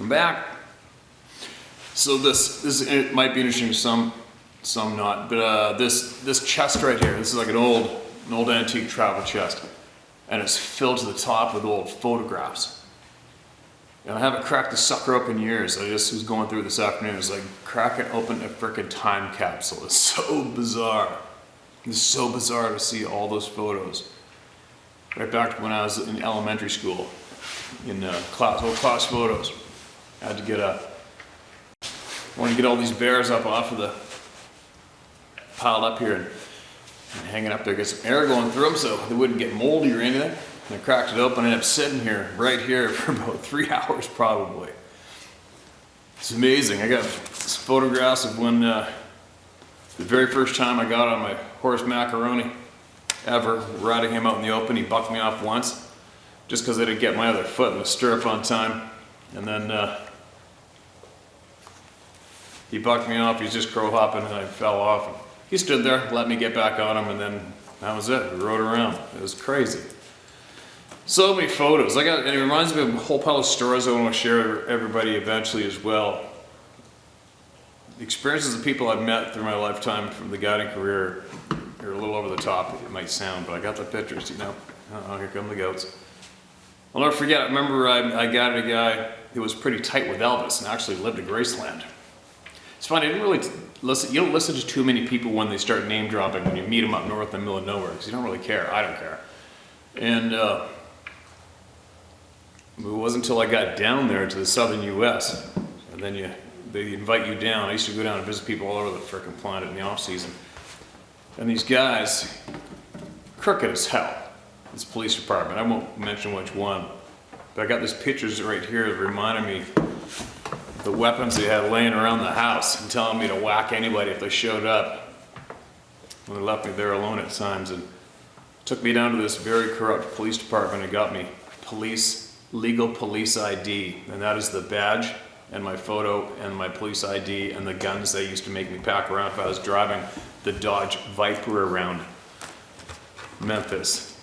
I'm back. So this it might be interesting to some not, but this chest right here, this is like an old antique travel chest, and it's filled to the top with old photographs. And I haven't cracked the sucker open in years. I just was going through it this afternoon. It's like cracking open a freaking time capsule. It's so bizarre. It's so bizarre to see all those photos. Right back to when I was in elementary school, in class photos. I had to get wanted to get all these bears up off of the piled up here and hanging up there, get some air going through them so they wouldn't get moldy or anything. And I cracked it open and ended up sitting here, right here, for about 3 hours probably. It's amazing. I got photographs of when the very first time I got on my horse Macaroni ever, riding him out in the open. He bucked me off once just because I didn't get my other foot in the stirrup on time. And then he bucked me off. He's just crow hopping and I fell off. And he stood there, let me get back on him, and then that was it. We rode around. It was crazy. So many photos. And it reminds me of a whole pile of stories I want to share with everybody eventually as well. The experiences of people I've met through my lifetime from the guiding career are a little over the top, it might sound, but I got the pictures, you know. Oh, here come the goats. I'll never forget, I remember I guided a guy who was pretty tight with Elvis and actually lived in Graceland. It's funny, I didn't really listen, you don't listen to too many people when they start name dropping when you meet them up north in the middle of nowhere, because you don't really care. I don't care. And it wasn't until I got down there to the southern US, and then they invite you down. I used to go down and visit people all over the frickin' planet in the off season. And these guys, crooked as hell, this police department, I won't mention which one, but I got these pictures right here that reminded me of the weapons they had laying around the house and telling me to whack anybody if they showed up. And they left me there alone at times and took me down to this very corrupt police department and got me legal police ID, and that is the badge and my photo and my police ID and the guns they used to make me pack around if I was driving the Dodge Viper around Memphis,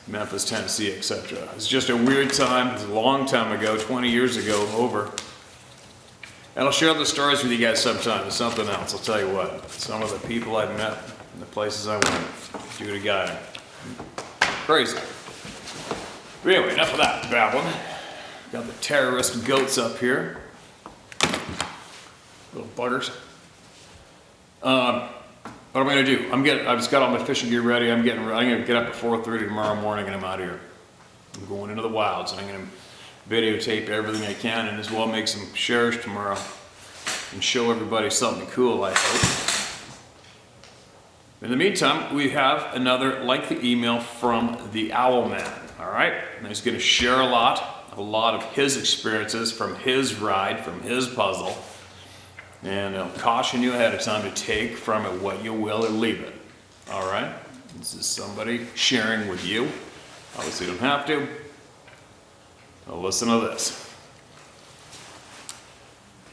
Tennessee, etc. It's just a weird time. It's a long time ago, 20 years ago, over. And I'll share the stories with you guys sometime. It's something else, I'll tell you what. Some of the people I've met and the places I went due to guiding. Crazy. But anyway, enough of that babbling. Got the terrorist goats up here. Little buggers. What am I gonna do? I've just got all my fishing gear ready. I'm gonna get up at 4:30 tomorrow morning and I'm out of here. I'm going into the wilds and I'm gonna videotape everything I can and as well make some shares tomorrow and show everybody something cool, I hope. In the meantime, we have another lengthy email from the Owl Man, all right? And he's gonna share a lot of his experiences from his ride, from his puzzle. And I'll caution you ahead of time to take from it what you will or leave it. All right? This is somebody sharing with you. Obviously you don't have to. Now listen to this.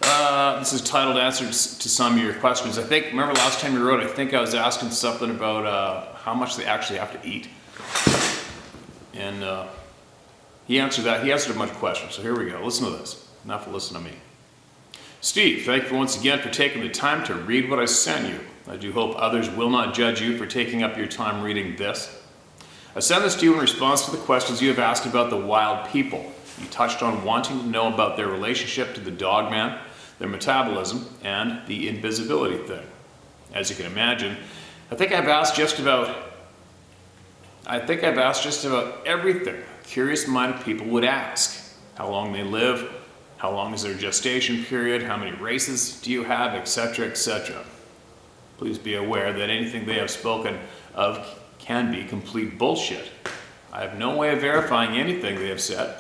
This is titled Answers to Some of Your Questions. Remember last time you wrote, I think I was asking something about how much they actually have to eat. And he answered that. He answered a bunch of questions. So here we go. Listen to this. Enough to listen to me. Steve, thank you once again for taking the time to read what I sent you. I do hope others will not judge you for taking up your time reading this. I sent this to you in response to the questions you have asked about the wild people. You touched on wanting to know about their relationship to the dogman, their metabolism, and the invisibility thing. As you can imagine, I think I've asked just about everything curious-minded people would ask. How long they live, how long is their gestation period, how many races do you have, etc., etc. Please be aware that anything they have spoken of can be complete bullshit. I have no way of verifying anything they have said.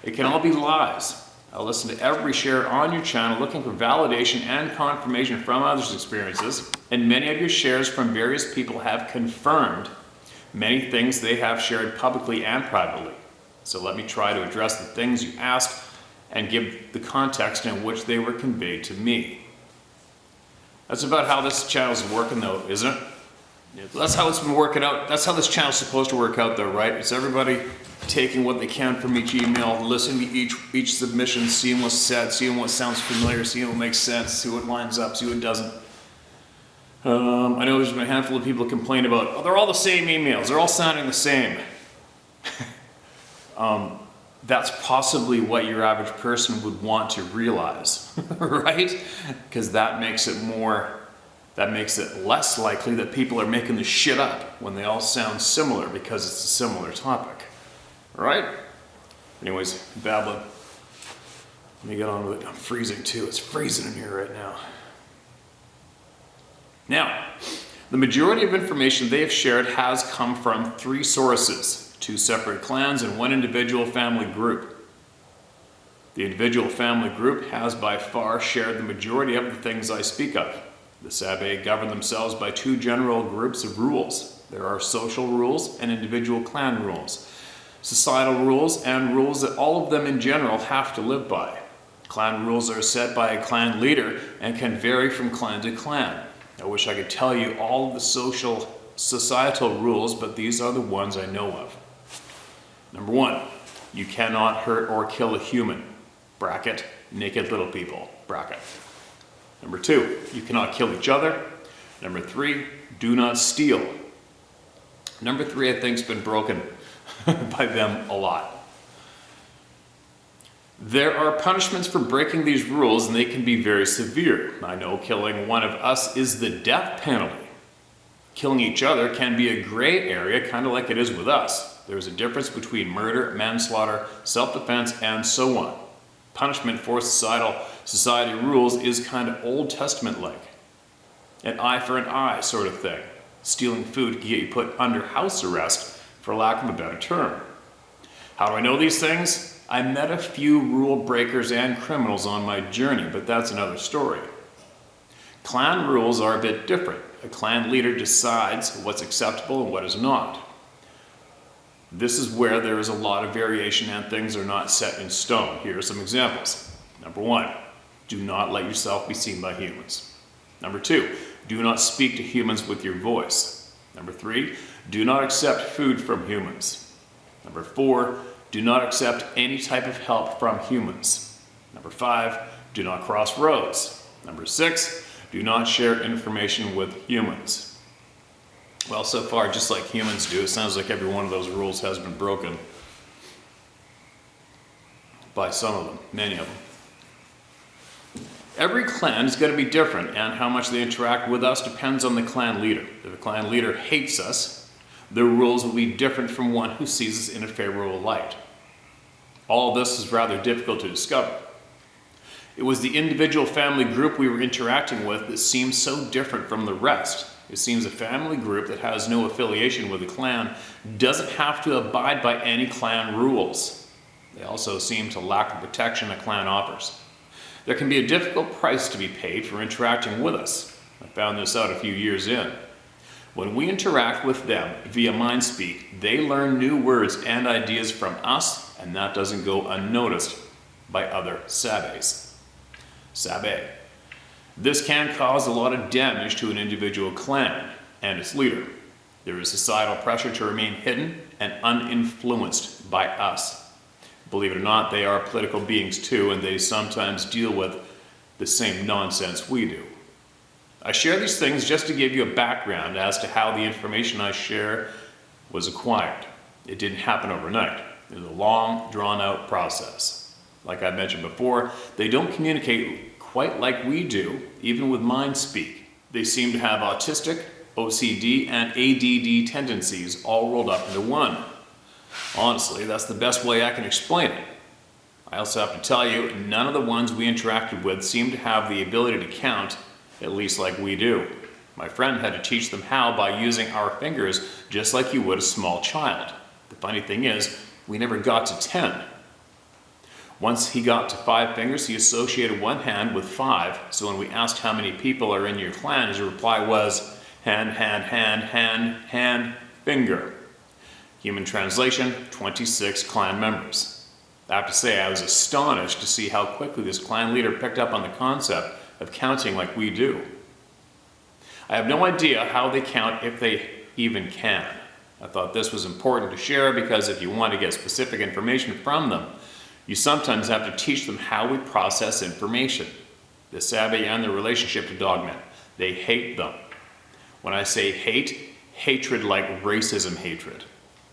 It can all be lies. I'll listen to every share on your channel looking for validation and confirmation from others' experiences, and many of your shares from various people have confirmed many things they have shared publicly and privately. So let me try to address the things you asked and give the context in which they were conveyed to me. That's about how this channel's working though, isn't it? That's how it's been working out. That's how this channel's supposed to work out though, right? It's everybody taking what they can from each email, listening to each submission, seeing what's said, seeing what sounds familiar, seeing what makes sense, see what lines up, see what doesn't. I know there's been a handful of people complain about, oh, they're all the same emails, they're all sounding the same. That's possibly what your average person would want to realize, right? Because that makes it less likely that people are making this shit up when they all sound similar because it's a similar topic, right? Anyways, babbling. Let me get on with it. I'm freezing too. It's freezing in here right now. Now, the majority of information they have shared has come from 3 sources: 2 separate clans and 1 individual family group. The individual family group has by far shared the majority of the things I speak of. The Sabe govern themselves by 2 general groups of rules. There are social rules and individual clan rules. Societal rules and rules that all of them in general have to live by. Clan rules are set by a clan leader and can vary from clan to clan. I wish I could tell you all of the societal rules, but these are the ones I know of. Number 1, you cannot hurt or kill a human, bracket, naked little people, bracket. Number 2, you cannot kill each other. Number 3, do not steal. Number 3, I think, has been broken by them a lot. There are punishments for breaking these rules, and they can be very severe. I know killing one of us is the death penalty. Killing each other can be a gray area, kind of like it is with us. There's a difference between murder, manslaughter, self-defense, and so on. Punishment for society rules is kind of Old Testament-like. An eye for an eye sort of thing. Stealing food can get you put under house arrest, for lack of a better term. How do I know these things? I met a few rule breakers and criminals on my journey, but that's another story. Clan rules are a bit different. A clan leader decides what's acceptable and what is not. This is where there is a lot of variation and things are not set in stone. Here are some examples. Number 1, do not let yourself be seen by humans. Number 2, do not speak to humans with your voice. Number 3, do not accept food from humans. Number 4, do not accept any type of help from humans. Number 5, do not cross roads. Number 6, do not share information with humans. Well, so far, just like humans do, it sounds like every one of those rules has been broken by some of them, many of them. Every clan is going to be different, and how much they interact with us depends on the clan leader. If a clan leader hates us, the rules will be different from one who sees us in a favorable light. All of this is rather difficult to discover. It was the individual family group we were interacting with that seemed so different from the rest. It seems a family group that has no affiliation with a clan doesn't have to abide by any clan rules. They also seem to lack the protection a clan offers. There can be a difficult price to be paid for interacting with us. I found this out a few years in. When we interact with them via MindSpeak, they learn new words and ideas from us, and that doesn't go unnoticed by other Sabes. Sabe. This can cause a lot of damage to an individual clan and its leader. There is societal pressure to remain hidden and uninfluenced by us. Believe it or not, they are political beings too, and they sometimes deal with the same nonsense we do. I share these things just to give you a background as to how the information I share was acquired. It didn't happen overnight. It was a long, drawn-out process. Like I mentioned before, they don't communicate quite like we do, even with MindSpeak. They seem to have autistic, OCD, and ADD tendencies all rolled up into one. Honestly, that's the best way I can explain it. I also have to tell you, none of the ones we interacted with seem to have the ability to count, at least like we do. My friend had to teach them how by using our fingers just like you would a small child. The funny thing is, we never got to 10. Once he got to 5 fingers, he associated one hand with 5, so when we asked how many people are in your clan, his reply was hand, hand, hand, hand, hand, finger. Human translation, 26 clan members. I have to say, I was astonished to see how quickly this clan leader picked up on the concept of counting like we do. I have no idea how they count if they even can. I thought this was important to share because if you want to get specific information from them, you sometimes have to teach them how we process information. The Sabe and their relationship to dogmen. They hate them. When I say hate, hatred like racism hatred.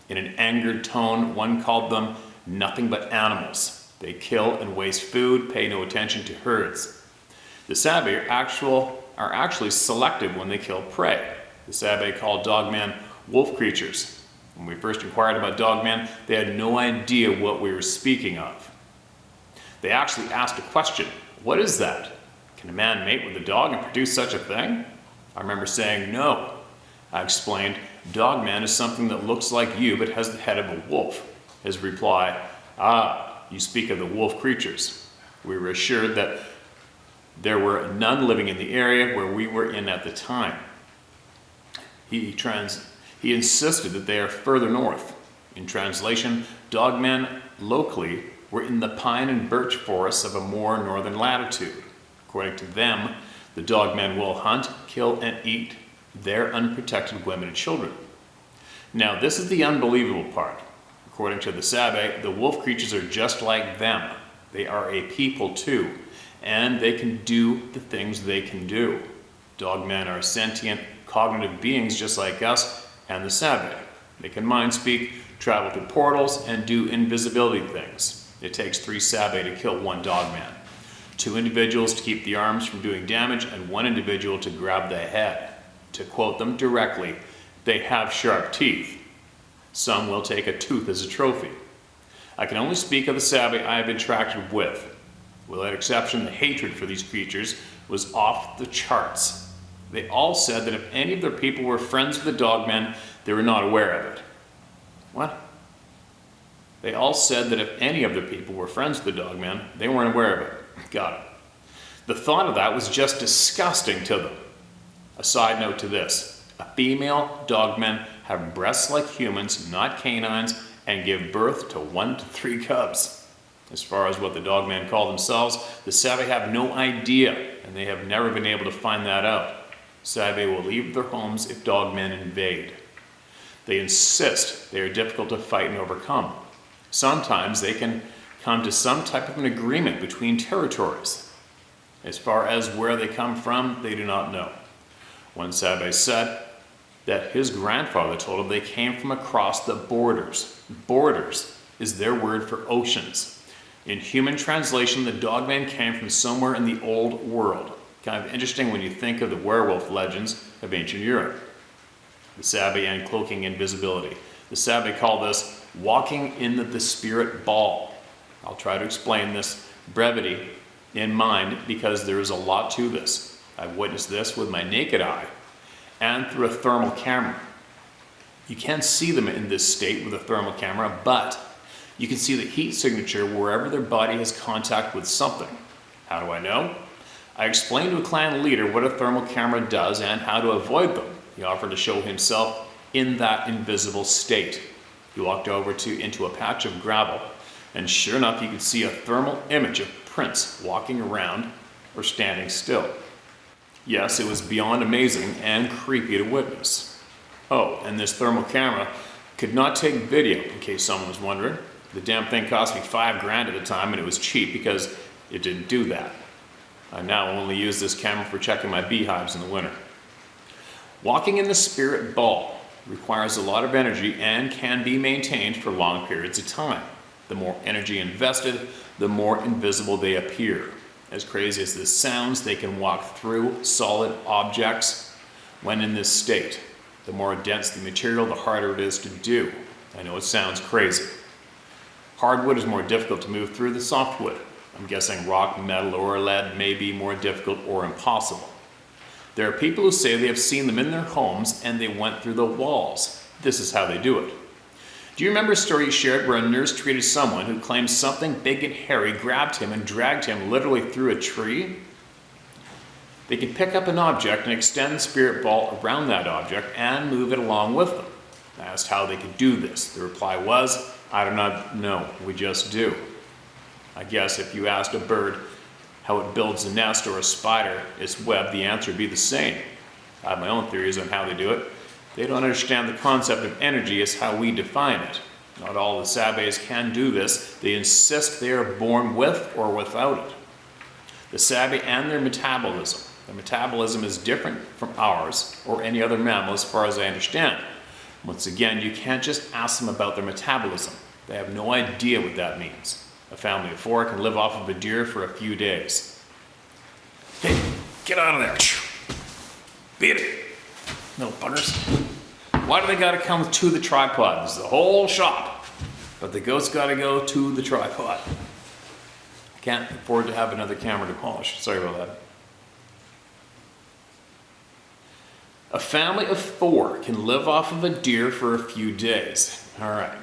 In an angered tone, one called them nothing but animals. They kill and waste food, pay no attention to herds. The Sabe are actually selective when they kill prey. The Sabe called dogmen wolf creatures. When we first inquired about dogmen, they had no idea what we were speaking of. They actually asked a question, what is that? Can a man mate with a dog and produce such a thing? I remember saying no. I explained, dogman is something that looks like you but has the head of a wolf. His reply, you speak of the wolf creatures. We were assured that there were none living in the area where we were in at the time. He insisted that they are further north. In translation, dogmen locally were in the pine and birch forests of a more northern latitude. According to them, the dogmen will hunt, kill, and eat their unprotected women and children. Now, this is the unbelievable part. According to the Sabe, the wolf creatures are just like them. They are a people too, and they can do the things they can do. Dogmen are sentient, cognitive beings just like us and the Sabe. They can mind speak, travel through portals, and do invisibility things. It takes 3 Sabe to kill 1 dogman. 2 individuals to keep the arms from doing damage, and 1 individual to grab the head. To quote them directly, they have sharp teeth. Some will take a tooth as a trophy. I can only speak of the Sabe I have interacted with. Without exception, the hatred for these creatures was off the charts. They all said that if any of their people were friends with the dogmen, they were not aware of it. What? They all said that if any of their people were friends with the dogmen, they weren't aware of it. Got it. The thought of that was just disgusting to them. A side note to this, a female dogmen have breasts like humans, not canines, and give birth to 1 to 3 cubs. As far as what the dogmen call themselves, the Sabe have no idea, and they have never been able to find that out. Sabe will leave their homes if dogmen invade. They insist they are difficult to fight and overcome. Sometimes they can come to some type of an agreement between territories. As far as where they come from, they do not know. One Sabe said that his grandfather told him they came from across the borders. Borders is their word for oceans. In human translation, the dogman came from somewhere in the old world. Kind of interesting when you think of the werewolf legends of ancient Europe. The Sabe and cloaking invisibility. The Sabe call this walking in the spirit ball. I'll try to explain this brevity in mind because there is a lot to this. I've witnessed this with my naked eye and through a thermal camera. You can't see them in this state with a thermal camera, but you can see the heat signature wherever their body has contact with something. How do I know? I explained to a clan leader what a thermal camera does and how to avoid them. He offered to show himself in that invisible state. He walked over into a patch of gravel, and sure enough, you could see a thermal image of Prince walking around or standing still. Yes, it was beyond amazing and creepy to witness. Oh, and this thermal camera could not take video, in case someone was wondering. The damn thing cost me $5 grand at the time, and it was cheap because it didn't do that. I now only use this camera for checking my beehives in the winter. Walking in the spirit ball requires a lot of energy and can be maintained for long periods of time. The more energy invested, the more invisible they appear. As crazy as this sounds, they can walk through solid objects when in this state. The more dense the material, the harder it is to do. I know it sounds crazy. Hardwood is more difficult to move through than softwood. I'm guessing rock, metal, or lead may be more difficult or impossible. There are people who say they have seen them in their homes and they went through the walls. This is how they do it. Do you remember a story you shared where a nurse treated someone who claimed something big and hairy grabbed him and dragged him literally through a tree? They can pick up an object and extend the spirit ball around that object and move it along with them. I asked how they could do this. The reply was, I do not know, we just do. I guess if you asked a bird how it builds a nest or a spider its web, the answer would be the same. I have my own theories on how they do it, They don't understand the concept of energy as how we define it. Not all the Sabes can do this. They insist they are born with or without it. The Sabe and their metabolism. Their metabolism is different from ours or any other mammal as far as I understand. Once again, you can't just ask them about their metabolism. They have no idea what that means. A family of 4 can live off of a deer for a few days. Hey, get out of there. Beat it. Little buggers. Why do they gotta come to the tripod? This is the whole shop. But the goat's gotta go to the tripod. I can't afford to have another camera to polish. Sorry about that. A family of 4 can live off of a deer for a few days. All right.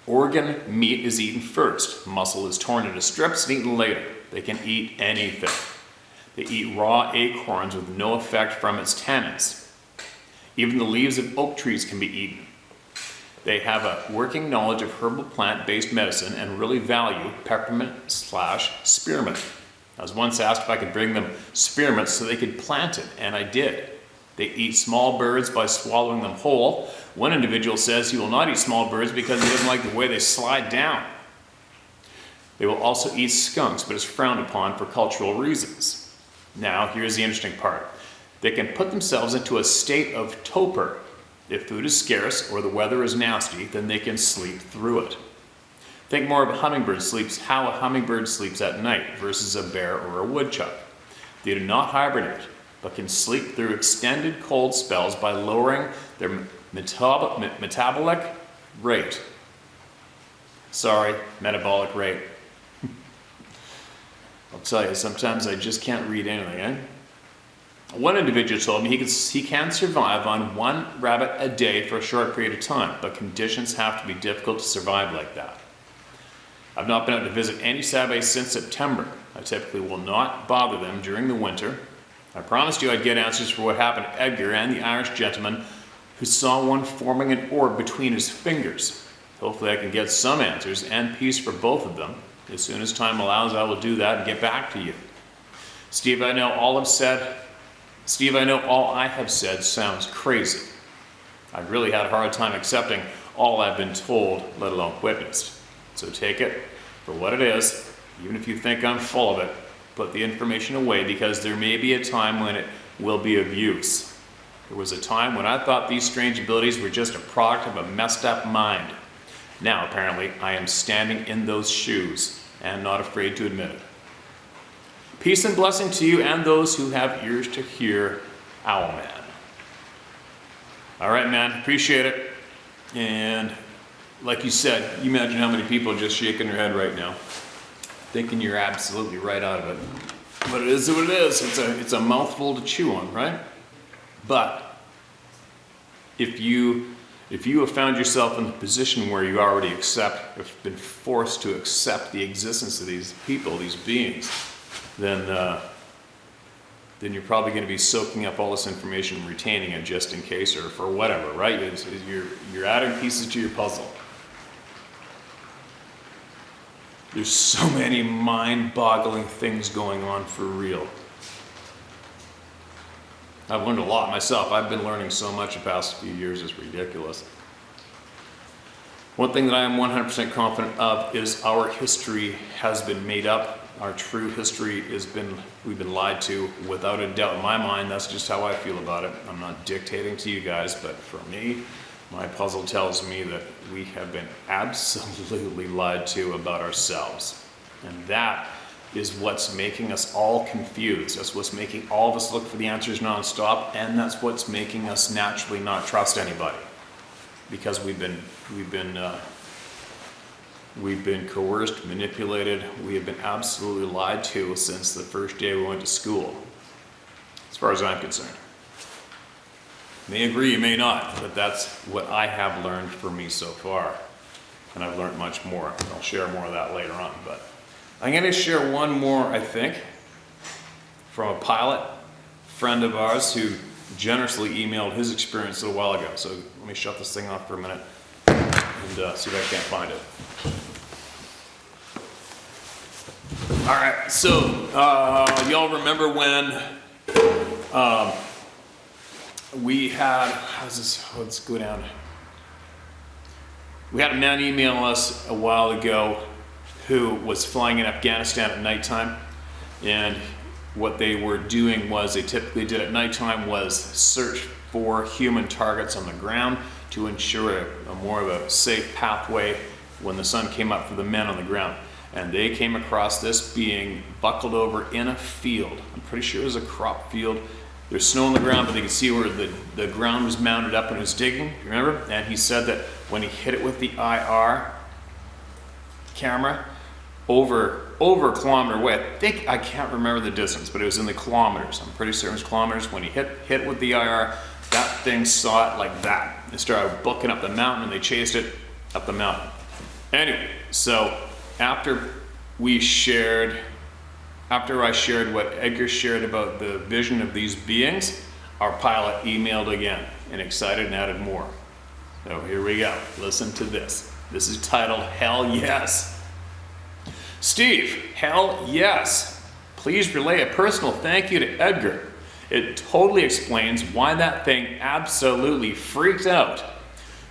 Organ meat is eaten first. Muscle is torn into strips and eaten later. They can eat anything. They eat raw acorns with no effect from its tannins. Even the leaves of oak trees can be eaten. They have a working knowledge of herbal plant-based medicine and really value peppermint/spearmint. I was once asked if I could bring them spearmint so they could plant it, and I did. They eat small birds by swallowing them whole. One individual says he will not eat small birds because he doesn't like the way they slide down. They will also eat skunks, but is frowned upon for cultural reasons. Now, here's the interesting part. They can put themselves into a state of torpor. If food is scarce or the weather is nasty, then they can sleep through it. Think more of how a hummingbird sleeps at night versus a bear or a woodchuck. They do not hibernate, but can sleep through extended cold spells by lowering their metabolic rate. Sorry, metabolic rate. I'll tell you, sometimes I just can't read anything, eh? One individual told me he can survive on 1 rabbit a day for a short period of time, but conditions have to be difficult to survive like that. I've not been able to visit any Sabes since September. I typically will not bother them during the winter. I promised you I'd get answers for what happened to Edgar and the Irish gentleman who saw one forming an orb between his fingers. Hopefully I can get some answers and peace for both of them. As soon as time allows, I will do that and get back to you. Steve, I know all I have said sounds crazy. I've really had a hard time accepting all I've been told, let alone witnessed. So take it for what it is, even if you think I'm full of it. Put the information away because there may be a time when it will be of use. There was a time when I thought these strange abilities were just a product of a messed up mind. Now, apparently, I am standing in those shoes and not afraid to admit it. Peace and blessing to you and those who have ears to hear, Owlman. All right, man, appreciate it. And like you said, you imagine how many people are just shaking their head right now, thinking you're absolutely right out of it. But it is what it is. It's a mouthful to chew on, right? But if you have found yourself in the position where you already have been forced to accept the existence of these people, these beings, then you're probably going to be soaking up all this information and retaining it just in case or for whatever, right? You're adding pieces to your puzzle. There's so many mind-boggling things going on for real. I've learned a lot myself. I've been learning so much the past few years. It's ridiculous. One thing that I am 100% confident of is our history has been made up. Our true history we've been lied to without a doubt. In my mind, that's just how I feel about it. I'm not dictating to you guys, but for me, my puzzle tells me that we have been absolutely lied to about ourselves. And that is what's making us all confused. That's what's making all of us look for the answers nonstop, and that's what's making us naturally not trust anybody. Because we've been coerced, manipulated, we have been absolutely lied to since the first day we went to school, as far as I'm concerned. You may agree, you may not, but that's what I have learned for me so far. And I've learned much more. I'll share more of that later on. But I'm going to share one more, I think, from a pilot friend of ours who generously emailed his experience a little while ago. So let me shut this thing off for a minute and see if I can't find it. All right, so y'all remember when we had, how's this, let's go down. We had a man email us a while ago who was flying in Afghanistan at nighttime, and what they were doing was, they typically did at nighttime, was search for human targets on the ground to ensure a more of a safe pathway when the sun came up for the men on the ground. And they came across this being buckled over in a field. I'm pretty sure it was a crop field. There's snow on the ground, but they could see where the ground was mounted up and it was digging, remember? And he said that when he hit it with the IR camera, over a kilometer away, I can't remember the distance, but it was in the kilometers. I'm pretty certain it was kilometers. When he hit it with the IR, that thing saw it like that. It started booking up the mountain and they chased it up the mountain. Anyway, so after I shared what Edgar shared about the vision of these beings, our pilot emailed again and excited and added more. So here we go. Listen to this. This is titled Hell Yes. Steve, hell yes. Please relay a personal thank you to Edgar. It totally explains why that thing absolutely freaked out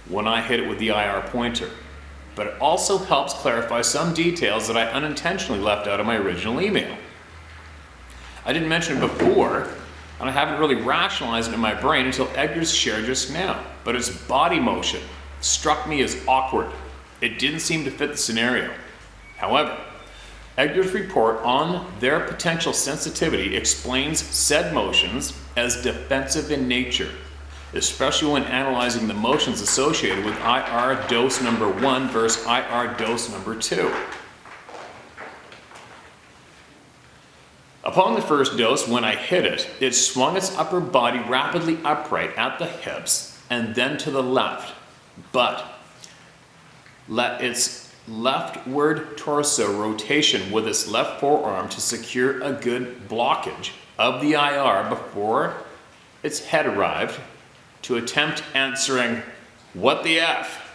when I hit it with the IR pointer. But it also helps clarify some details that I unintentionally left out of my original email. I didn't mention it before, and I haven't really rationalized it in my brain until Edgar's shared just now, but its body motion struck me as awkward. It didn't seem to fit the scenario. However, Edgar's report on their potential sensitivity explains said motions as defensive in nature, especially when analyzing the motions associated with IR dose number 1 versus IR dose number 2. Upon the first dose, when I hit it, it swung its upper body rapidly upright at the hips and then to the left, but let its leftward torso rotation with its left forearm to secure a good blockage of the IR before its head arrived to attempt answering, "What the F?"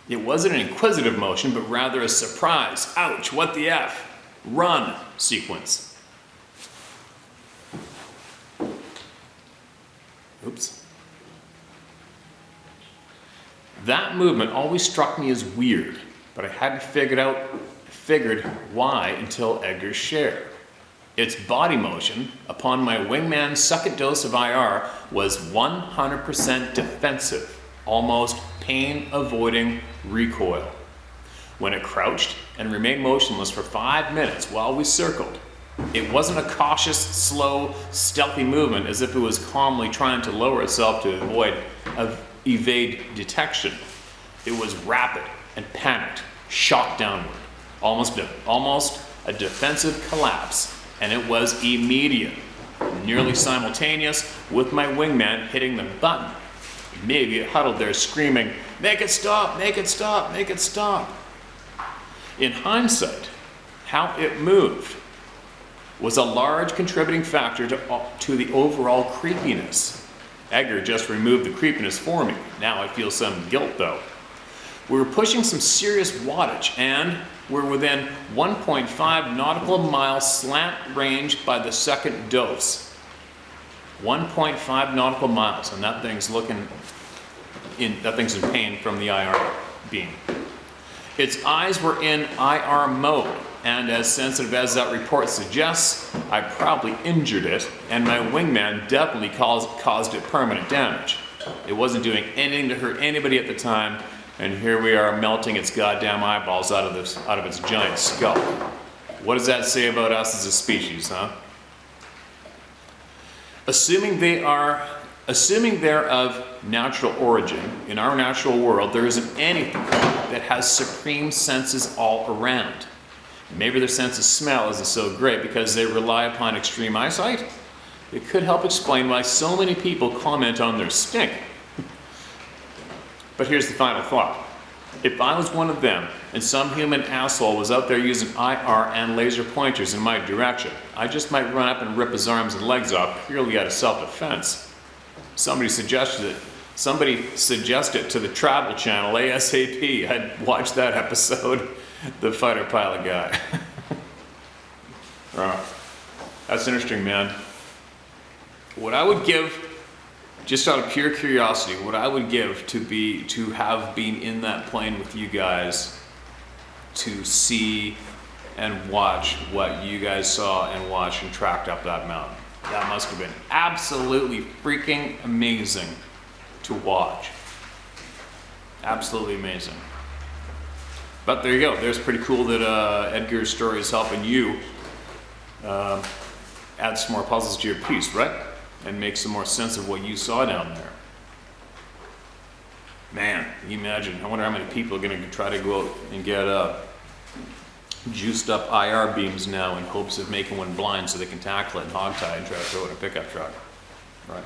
It wasn't an inquisitive motion, but rather a surprise, "Ouch, what the F?" Run sequence. Oops. That movement always struck me as weird, but I hadn't figured why until Edgar's share. Its body motion upon my wingman's second dose of IR was 100% defensive, almost pain-avoiding recoil. When it crouched and remained motionless for 5 minutes while we circled, it wasn't a cautious, slow, stealthy movement as if it was calmly trying to lower itself to evade detection. It was rapid and panicked, shot downward, almost a defensive collapse, and it was immediate, nearly simultaneous with my wingman hitting the button. Maybe it huddled there screaming, "Make it stop, make it stop, make it stop." In hindsight, how it moved was a large contributing factor to the overall creepiness. Edgar just removed the creepiness for me. Now I feel some guilt though. We were pushing some serious wattage and we're within 1.5 nautical mile slant range by the second dose. 1.5 nautical miles, and that thing's in pain from the IR beam. Its eyes were in IR mode, and as sensitive as that report suggests, I probably injured it, and my wingman definitely caused it permanent damage. It wasn't doing anything to hurt anybody at the time, and here we are melting its goddamn eyeballs out of its giant skull. What does that say about us as a species, huh? Assuming they're of natural origin, in our natural world, there isn't anything that has supreme senses all around. Maybe their sense of smell isn't so great because they rely upon extreme eyesight. It could help explain why so many people comment on their stink. But here's the final thought. If I was one of them and some human asshole was out there using IR and laser pointers in my direction, I just might run up and rip his arms and legs off purely out of self-defense. Somebody suggested it to the Travel Channel ASAP. I'd watch that episode, the fighter pilot guy. Oh, that's interesting, man. What I would give just out of pure curiosity, what I would give to have been in that plane with you guys to see and watch what you guys saw and watched and tracked up that mountain. That must have been absolutely freaking amazing to watch. Absolutely amazing. But there you go. There's pretty cool that Edgar's story is helping you add some more puzzles to your piece, right? And make some more sense of what you saw down there. Man, can you imagine? I wonder how many people are going to try to go out and get juiced up IR beams now in hopes of making one blind so they can tackle it and hog tie and try to throw it in a pickup truck. Right.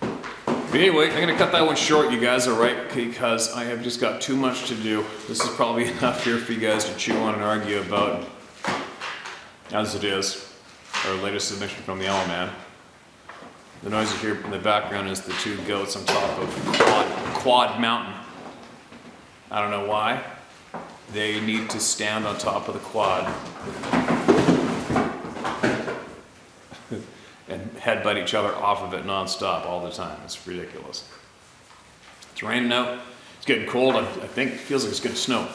But anyway, I'm going to cut that one short, you guys, all right? Because I have just got too much to do. This is probably enough here for you guys to chew on and argue about, as it is. Our latest submission from the Owl Man. The noise you hear in the background is the two goats on top of Quad Mountain. I don't know why. They need to stand on top of the quad and headbutt each other off of it nonstop all the time. It's ridiculous. It's raining out. It's getting cold. I think it feels like it's going to snow.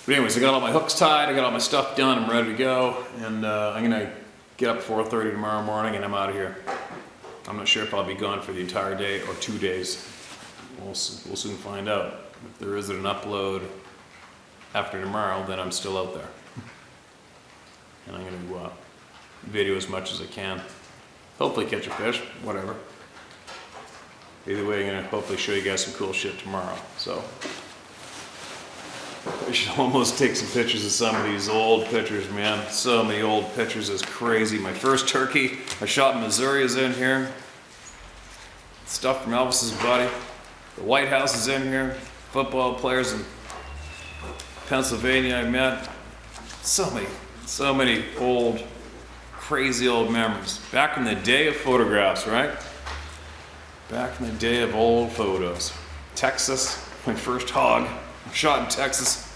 But anyways, I got all my hooks tied. I got all my stuff done. I'm ready to go. And I'm going to get up 4:30 tomorrow morning and I'm out of here. I'm not sure if I'll be gone for the entire day or 2 days. We'll soon find out. If there isn't an upload after tomorrow, then I'm still out there. And I'm going to video as much as I can. Hopefully catch a fish, whatever. Either way, I'm going to hopefully show you guys some cool shit tomorrow. So I should almost take some pictures of some of these old pictures, man. So many old pictures, it's crazy. My first turkey I shot in Missouri is in here. Stuff from Elvis's buddy. The White House is in here. Football players in Pennsylvania I met. So many old, crazy old memories. Back in the day of photographs, right? Back in the day of old photos. Texas, my first hog. Shot in Texas.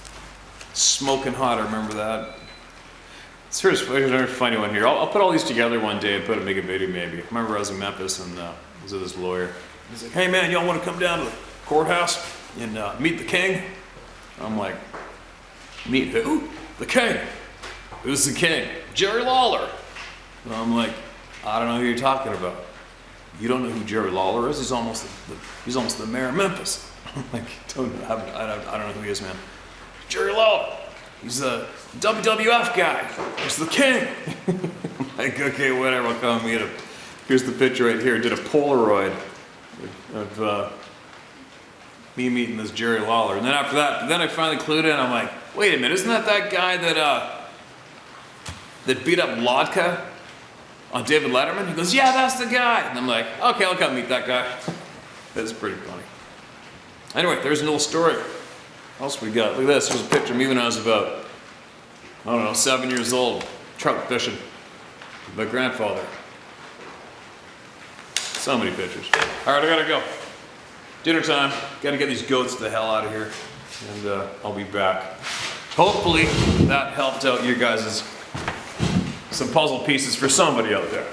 Smoking hot, I remember that. Here's another funny one here. I'll put all these together one day and make a video maybe. I remember I was in Memphis and I was with this lawyer. He's like, hey man, y'all want to come down to the courthouse and meet the king? I'm like, meet who? The king. Who's the king? Jerry Lawler. And I'm like, I don't know who you're talking about. You don't know who Jerry Lawler is? He's almost the mayor of Memphis. I'm like, I don't know who he is, man. Jerry Lawler. He's the WWF guy. He's the king. I'm like, okay, whatever, I'll come meet him. Here's the picture right here. I did a Polaroid of me meeting this Jerry Lawler. And then after that, then I finally clued in. I'm like, wait a minute, isn't that guy that beat up Lodka on David Letterman? He goes, yeah, that's the guy. And I'm like, okay, I'll come meet that guy. That's pretty funny. Anyway, there's an old story. What else we got? Look at this. There's a picture of me when I was about, I don't know, 7 years old, trout fishing with my grandfather. So many pictures. All right, I gotta go. Dinner time. Gotta get these goats the hell out of here. And I'll be back. Hopefully that helped out you guys' some puzzle pieces for somebody out there.